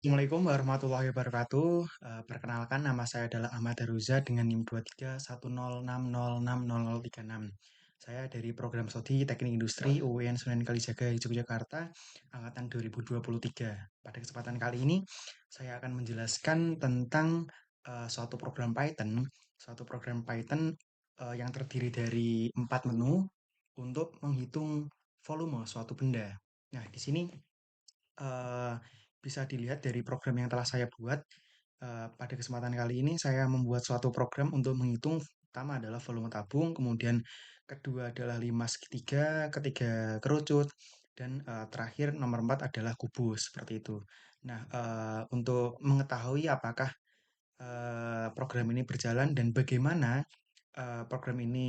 Assalamualaikum warahmatullahi wabarakatuh. Perkenalkan nama saya adalah Ahmad Daruza dengan NIM 2310606036. Saya dari program Studi Teknik Industri UIN Sunan Kalijaga Yogyakarta angkatan 2023. Pada kesempatan kali ini saya akan menjelaskan tentang suatu program Python yang terdiri dari 4 menu untuk menghitung volume suatu benda. Nah, di sini eh, bisa dilihat dari program yang telah saya buat. Pada kesempatan kali ini saya membuat suatu program untuk menghitung pertama adalah volume tabung, kemudian kedua adalah lima segitiga, ketiga kerucut, dan terakhir nomor 4 adalah kubus seperti itu. Nah, untuk mengetahui apakah program ini berjalan dan bagaimana program ini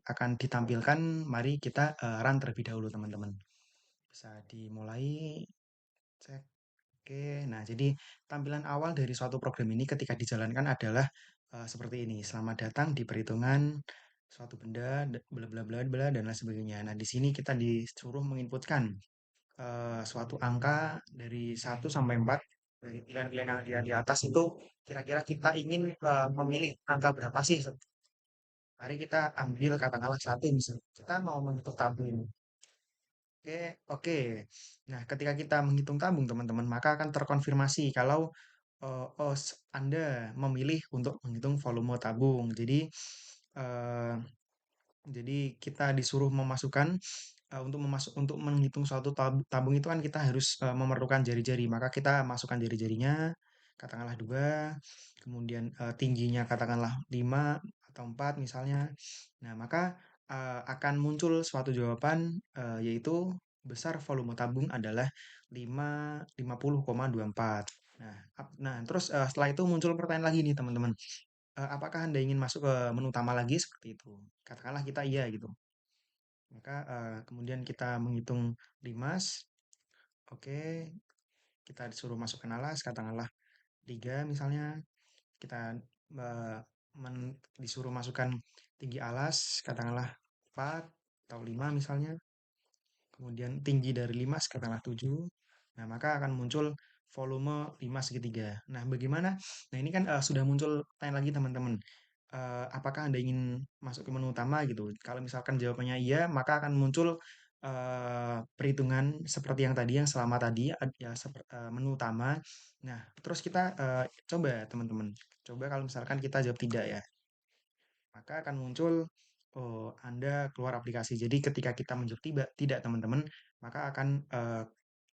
akan ditampilkan, mari kita run terlebih dahulu teman-teman. Bisa dimulai. Cek. Oke, nah jadi tampilan awal dari suatu program ini ketika dijalankan adalah seperti ini. Selamat datang di perhitungan suatu benda, bla bla bla bla dan lain sebagainya. Nah, di sini kita disuruh menginputkan suatu angka dari 1 sampai 4 dari pilihan-pilihan yang ada di atas itu kira-kira kita ingin memilih angka berapa sih? Mari kita ambil katakanlah satu misalnya. Kita mau menghitung tabung. Oke, oke. Nah, ketika kita menghitung tabung, teman-teman, maka akan terkonfirmasi kalau Anda memilih untuk menghitung volume tabung. Eh, jadi kita disuruh memasukkan untuk menghitung suatu tabung itu kan kita harus memerlukan jari-jari. Maka kita masukkan jari-jarinya, katakanlah dua, kemudian tingginya katakanlah 5 atau 4 misalnya. Nah, maka akan muncul suatu jawaban yaitu besar volume tabung adalah 50,24. Nah, nah terus setelah itu muncul pertanyaan lagi nih teman-teman. Apakah Anda ingin masuk ke menu utama lagi seperti itu? Katakanlah kita iya gitu. Maka kemudian kita menghitung limas. Oke, kita disuruh masukkan alas, katakanlah 3 misalnya. Kita eh, disuruh masukkan tinggi alas, katakanlah 4 atau 5 misalnya. Kemudian tinggi dari 5 katakanlah 7. Nah, maka akan muncul volume 5 segitiga. Nah, bagaimana? Nah, ini kan sudah muncul tanya lagi teman-teman. Apakah Anda ingin masuk ke menu utama gitu? Kalau misalkan jawabannya iya, maka akan muncul perhitungan seperti yang tadi, yang selama tadi, ya menu utama. Nah, terus kita coba teman-teman. Coba kalau misalkan kita jawab tidak ya, maka akan muncul Anda keluar aplikasi. Jadi ketika kita menjawab tidak teman-teman, maka akan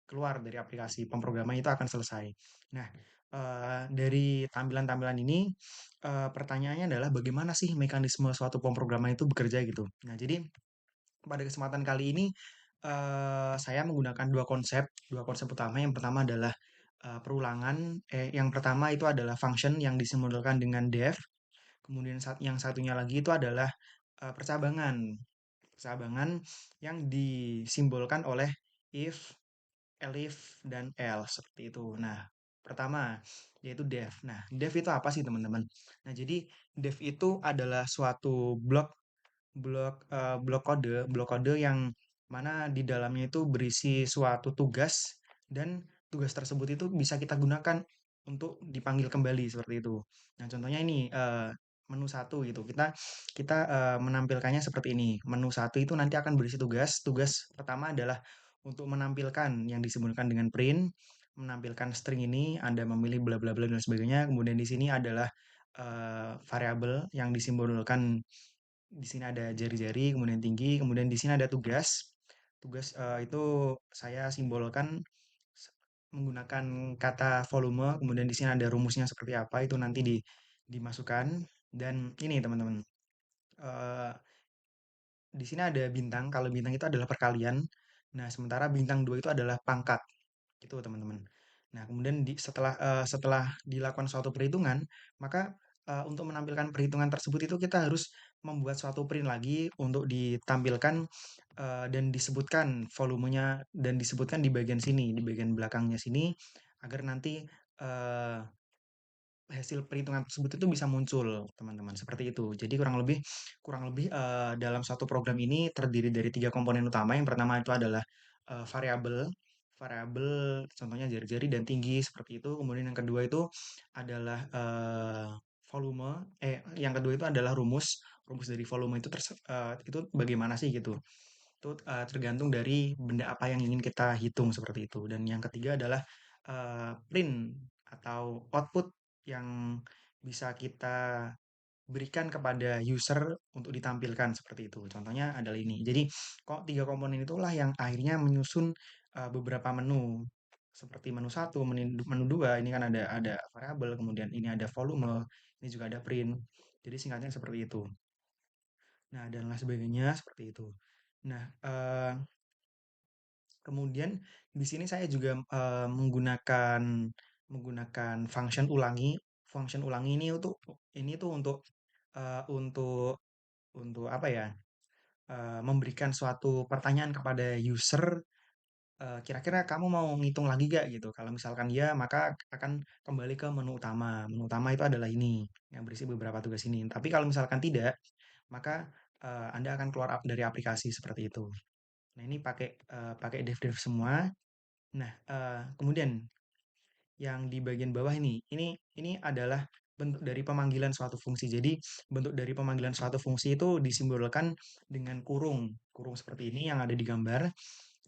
keluar dari aplikasi pemrograman itu akan selesai. Nah, dari tampilan-tampilan ini pertanyaannya adalah bagaimana sih mekanisme suatu pemrograman itu bekerja gitu. Nah, jadi pada kesempatan kali ini saya menggunakan dua konsep utama. Yang pertama adalah perulangan. Yang pertama itu adalah function yang disimbolkan dengan def. Kemudian yang satunya lagi itu adalah percabangan. Percabangan yang disimbolkan oleh if, elif, dan else seperti itu. Nah, pertama yaitu def. Nah, def itu apa sih teman-teman? Nah, jadi def itu adalah suatu blok kode yang mana di dalamnya itu berisi suatu tugas dan tugas tersebut itu bisa kita gunakan untuk dipanggil kembali seperti itu. Nah, contohnya ini menu satu gitu. Kita menampilkannya seperti ini. Menu satu itu nanti akan berisi tugas. Tugas pertama adalah untuk menampilkan yang disebutkan dengan print, menampilkan string ini, Anda memilih bla bla bla dan sebagainya. Kemudian di sini adalah variabel yang disimbolkan di sini ada jari-jari, kemudian tinggi, kemudian di sini ada tugas. Tugas itu saya simbolkan menggunakan kata volume, kemudian di sini ada rumusnya seperti apa itu nanti dimasukkan. Dan ini teman-teman, eh, di sini ada bintang. Kalau bintang itu adalah perkalian. Nah, sementara bintang 2 itu adalah pangkat. Gitu, teman-teman. Nah, kemudian setelah dilakukan suatu perhitungan, maka untuk menampilkan perhitungan tersebut itu kita harus membuat suatu print lagi untuk ditampilkan dan disebutkan volumenya dan disebutkan di bagian sini, di bagian belakangnya sini agar nanti eh, hasil perhitungan tersebut itu bisa muncul, teman-teman. Seperti itu. Jadi kurang lebih dalam satu program ini terdiri dari 3 komponen utama. Yang pertama itu adalah variabel. variabel, contohnya jari-jari dan tinggi seperti itu. Kemudian yang kedua itu adalah volume. Yang kedua itu adalah rumus. Rumus dari volume itu itu bagaimana sih gitu. Itu tergantung dari benda apa yang ingin kita hitung seperti itu. Dan yang ketiga adalah print atau output yang bisa kita berikan kepada user untuk ditampilkan seperti itu. Contohnya adalah ini. Jadi kok tiga komponen itulah yang akhirnya menyusun beberapa menu seperti menu satu, menu dua. Ini kan ada variabel, kemudian ini ada volume, ini juga ada print. Jadi singkatnya seperti itu. Nah, dan lain sebagainya seperti itu. Nah, kemudian di sini saya juga menggunakan function ulangi. Function ulangi ini tuh untuk apa ya? Memberikan suatu pertanyaan kepada user, kira-kira kamu mau ngitung lagi gak gitu? Kalau misalkan ya, maka akan kembali ke menu utama. Menu utama itu adalah ini, yang berisi beberapa tugas ini. Tapi kalau misalkan tidak, maka Anda akan keluar dari aplikasi seperti itu. Nah, ini pakai div semua. Nah, kemudian yang di bagian bawah ini adalah bentuk dari pemanggilan suatu fungsi. Jadi, bentuk dari pemanggilan suatu fungsi itu disimbolkan dengan kurung, kurung seperti ini yang ada di gambar.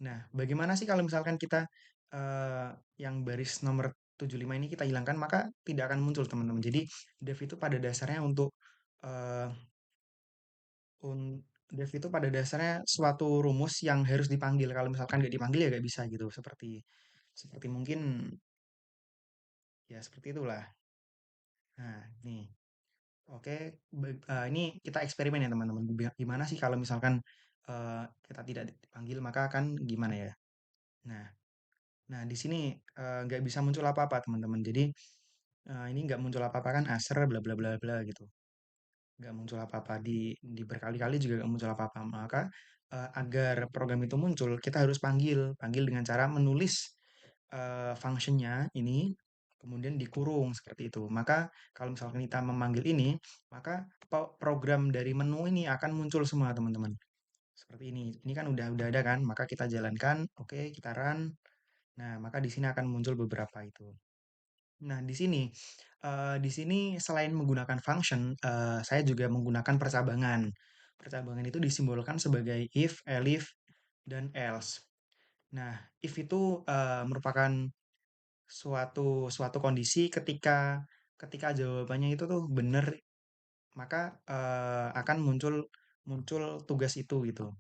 Nah, bagaimana sih kalau misalkan kita yang baris nomor 75 ini kita hilangkan, maka tidak akan muncul, teman-teman. Jadi, def itu pada dasarnya eh, un- def itu pada dasarnya suatu rumus yang harus dipanggil. Kalau misalkan nggak dipanggil ya nggak bisa gitu. Seperti seperti mungkin ya seperti itulah. Nah, nih. Oke, ini kita eksperimen ya teman-teman. Gimana sih kalau misalkan kita tidak dipanggil maka akan gimana ya? Nah, nah di sini nggak bisa muncul apa-apa teman-teman. Jadi ini nggak muncul apa-apa kan aser bla bla bla bla gitu. Nggak muncul apa-apa di berkali-kali juga nggak muncul apa-apa. Maka agar program itu muncul kita harus panggil dengan cara menulis functionnya ini kemudian dikurung seperti itu. Maka kalau misalkan kita memanggil ini, maka program dari menu ini akan muncul semua teman-teman. Seperti ini. Ini kan udah ada kan, maka kita jalankan, oke, kita run. Nah, maka di sini akan muncul beberapa itu. Nah, di sini selain menggunakan function, saya juga menggunakan percabangan. Percabangan itu disimbolkan sebagai if, elif, dan else. Nah, if itu merupakan suatu suatu kondisi ketika ketika jawabannya itu tuh benar, maka akan muncul muncul tugas itu gitu.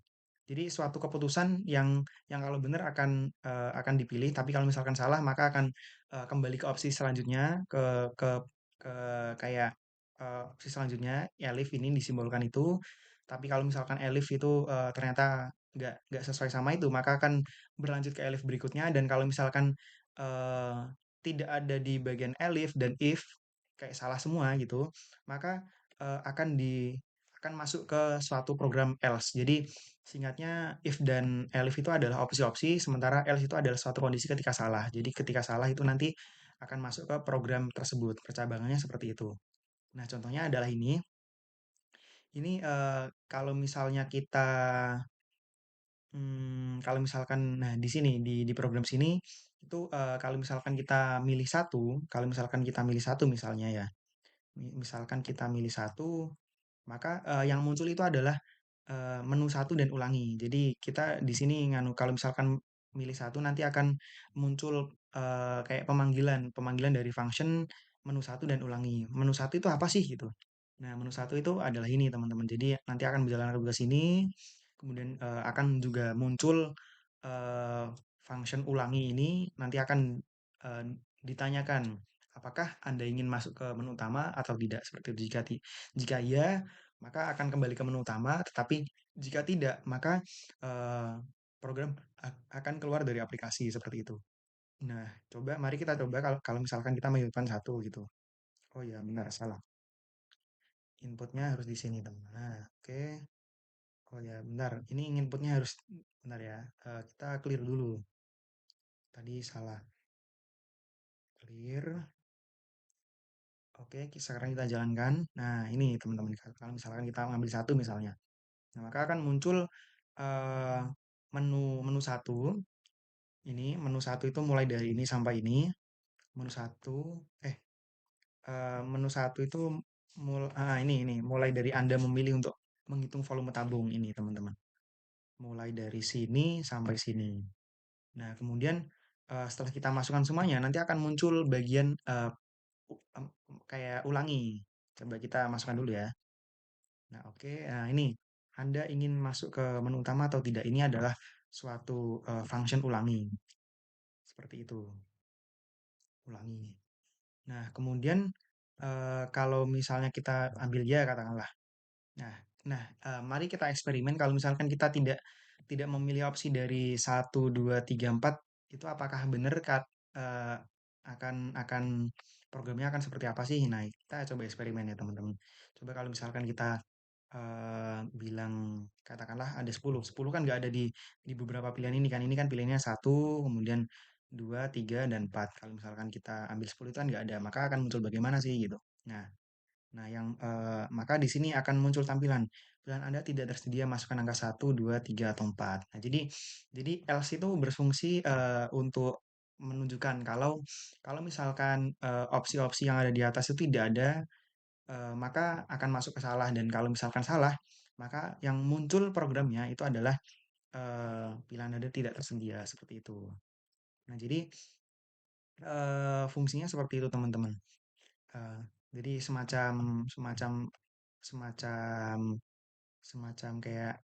Jadi suatu keputusan yang kalau benar akan dipilih, tapi kalau misalkan salah maka akan kembali ke opsi selanjutnya ke kayak opsi selanjutnya elif ini disimbolkan itu. Tapi kalau misalkan elif itu ternyata nggak sesuai sama itu, maka akan berlanjut ke elif berikutnya. Dan kalau misalkan eh, tidak ada di bagian elif dan if kayak salah semua gitu, maka akan masuk ke suatu program else. Jadi singkatnya if dan elif itu adalah opsi-opsi, sementara else itu adalah suatu kondisi ketika salah. Jadi ketika salah itu nanti akan masuk ke program tersebut. Percabangannya seperti itu. Nah, contohnya adalah ini. Ini kalau misalnya kalau misalkan, nah di sini di program sini itu kalau misalkan kita milih satu, kalau misalkan kita milih satu misalnya ya, misalkan kita milih satu, maka yang muncul itu adalah menu satu dan ulangi. Jadi kita di sini nganu kalau misalkan milih satu nanti akan muncul kayak pemanggilan pemanggilan dari function menu satu dan ulangi. Menu satu itu apa sih gitu? Nah, menu satu itu adalah ini teman-teman. Jadi nanti akan berjalan ke sini, kemudian akan juga muncul eh, function ulangi ini nanti akan eh, ditanyakan apakah Anda ingin masuk ke menu utama atau tidak seperti itu. Jika iya, maka akan kembali ke menu utama, tetapi jika tidak, maka eh, program akan keluar dari aplikasi seperti itu. Nah, mari kita coba kalau kalau misalkan kita menghidupkan satu gitu. Oh ya, benar, salah. Inputnya harus di sini, teman. Nah, oke. Oh ya, benar. Ini inputnya harus benar ya. Kita clear dulu. Tadi salah. Clear. Oke, sekarang kita jalankan. Nah, ini teman-teman. Kalau misalkan kita mengambil satu misalnya. Nah, maka akan muncul eh, menu menu satu. Ini menu satu itu mulai dari ini sampai ini. Menu satu, eh, menu satu itu ini mulai dari Anda memilih untuk menghitung volume tabung ini, teman-teman. Mulai dari sini sampai sini. Nah, kemudian setelah kita masukkan semuanya, nanti akan muncul bagian kayak ulangi. Coba kita masukkan dulu ya. Nah, oke. Nah, ini Anda ingin masuk ke menu utama atau tidak? Ini adalah suatu function ulangi. Seperti itu, ulangi. Nah, kemudian kalau misalnya kita ambil ya katakanlah. Nah, mari kita eksperimen kalau misalkan kita tidak tidak memilih opsi dari satu 2 3 4 itu apakah benar eh, akan programnya akan seperti apa sih? Nah, kita coba eksperimen ya, teman-teman. Coba kalau misalkan kita bilang katakanlah ada 10 10 kan nggak ada di beberapa pilihan ini kan. Ini kan pilihannya satu, kemudian 2 3 dan 4. Kalau misalkan kita ambil 10 itu kan nggak ada, maka akan muncul bagaimana sih gitu. Nah, maka di sini akan muncul tampilan. Pilihan Anda tidak tersedia masukkan angka satu 2 3 atau 4. Nah, jadi else itu berfungsi untuk menunjukkan kalau kalau misalkan opsi-opsi yang ada di atas itu tidak ada, maka akan masuk ke salah dan kalau misalkan salah, maka yang muncul programnya itu adalah pilihan Anda tidak tersedia seperti itu. Nah, jadi fungsinya seperti itu, teman-teman. Eh, jadi semacam semacam semacam semacam kayak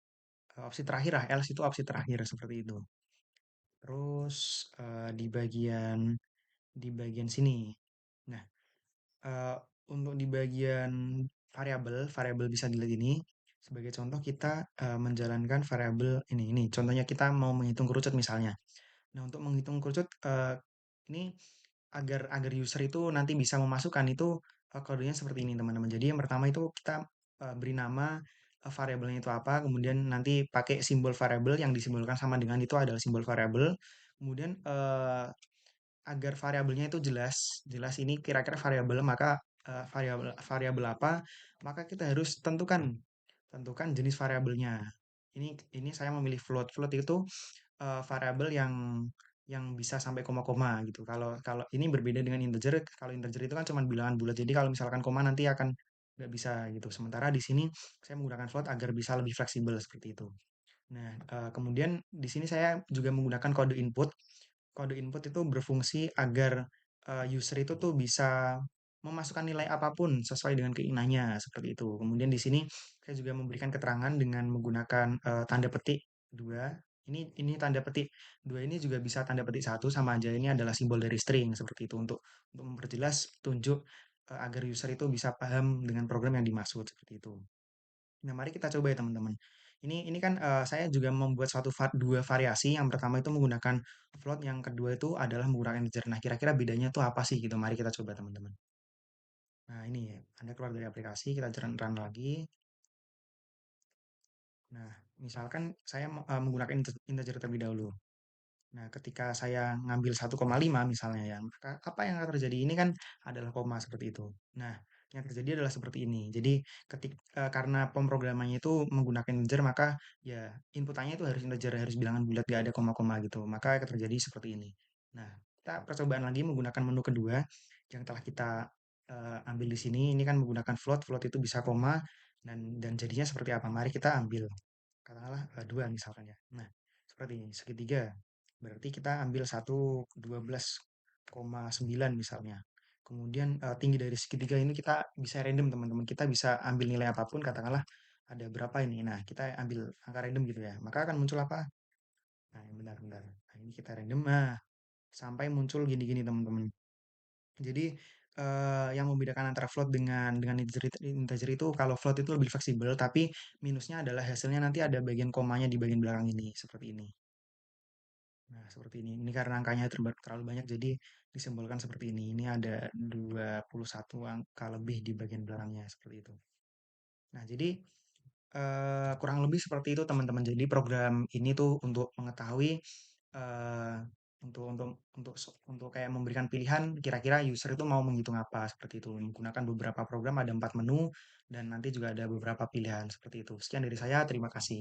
opsi terakhir lah, else itu opsi terakhir seperti itu. Terus di bagian sini. Nah, eh, untuk di bagian variabel, variabel bisa dilihat ini. Sebagai contoh kita menjalankan variabel ini. Contohnya kita mau menghitung kerucut misalnya. Nah, untuk menghitung kerucut ini agar agar user itu nanti bisa memasukkan itu kodenya seperti ini, teman-teman. Jadi yang pertama itu kita beri nama variabelnya itu apa, kemudian nanti pakai simbol variabel yang disimbolkan sama dengan itu adalah simbol variabel. Kemudian agar variabelnya itu jelas, jelas ini kira-kira variabel, maka variabel variabel apa, maka kita harus tentukan jenis variabelnya. Ini saya memilih float. Float itu variabel yang bisa sampai koma-koma gitu. Kalau kalau ini berbeda dengan integer. Kalau integer itu kan cuma bilangan bulat. Jadi kalau misalkan koma nanti akan nggak bisa gitu. Sementara di sini saya menggunakan float agar bisa lebih fleksibel seperti itu. Nah, kemudian di sini saya juga menggunakan kode input. Kode input itu berfungsi agar user itu tuh bisa memasukkan nilai apapun sesuai dengan keinginannya seperti itu. Kemudian di sini saya juga memberikan keterangan dengan menggunakan tanda petik dua. Ini tanda petik dua ini juga bisa tanda petik satu sama aja. Ini adalah simbol dari string seperti itu untuk memperjelas tunjuk agar user itu bisa paham dengan program yang dimaksud seperti itu. Nah, mari kita coba ya, teman-teman. Ini kan saya juga membuat dua variasi. Yang pertama itu menggunakan float, yang kedua itu adalah menggunakan integer. Nah, kira-kira bedanya itu apa sih gitu? Mari kita coba, teman-teman. Nah, ini ya. Anda keluar dari aplikasi, kita run lagi. Nah, misalkan saya menggunakan integer terlebih dahulu. Nah, ketika saya ngambil 1,5 misalnya ya, maka apa yang akan terjadi? Ini kan adalah koma seperti itu. Nah, yang terjadi adalah seperti ini. Jadi, karena pemrogramannya itu menggunakan integer, maka ya inputannya itu harus integer, harus bilangan bulat, gak ada koma-koma gitu. Maka akan terjadi seperti ini. Nah, kita percobaan lagi menggunakan menu kedua yang telah kita ambil di sini. Ini kan menggunakan float, float itu bisa koma dan jadinya seperti apa? Mari kita ambil katakanlah 2 misalkan ya. Nah, seperti ini, segitiga. Berarti kita ambil 112,9 misalnya. Kemudian tinggi dari segitiga ini kita bisa random, teman-teman. Kita bisa ambil nilai apapun, katakanlah ada berapa ini. Nah, kita ambil angka random gitu ya. Maka akan muncul apa? Nah, benar-benar. Nah, ini kita random. Nah, sampai muncul gini-gini, teman-teman. Jadi yang membedakan antara float dengan integer itu kalau float itu lebih fleksibel, tapi minusnya adalah hasilnya nanti ada bagian komanya di bagian belakang ini, seperti ini. Nah, seperti ini. Ini karena angkanya terlalu banyak, jadi disimbolkan seperti ini. Ini ada 21 angka lebih di bagian belakangnya, seperti itu. Nah, jadi kurang lebih seperti itu, teman-teman. Jadi program ini tuh untuk mengetahui eh, untuk kayak memberikan pilihan kira-kira user itu mau menghitung apa seperti itu. Menggunakan beberapa program, ada 4 menu dan nanti juga ada beberapa pilihan seperti itu. Sekian dari saya, terima kasih.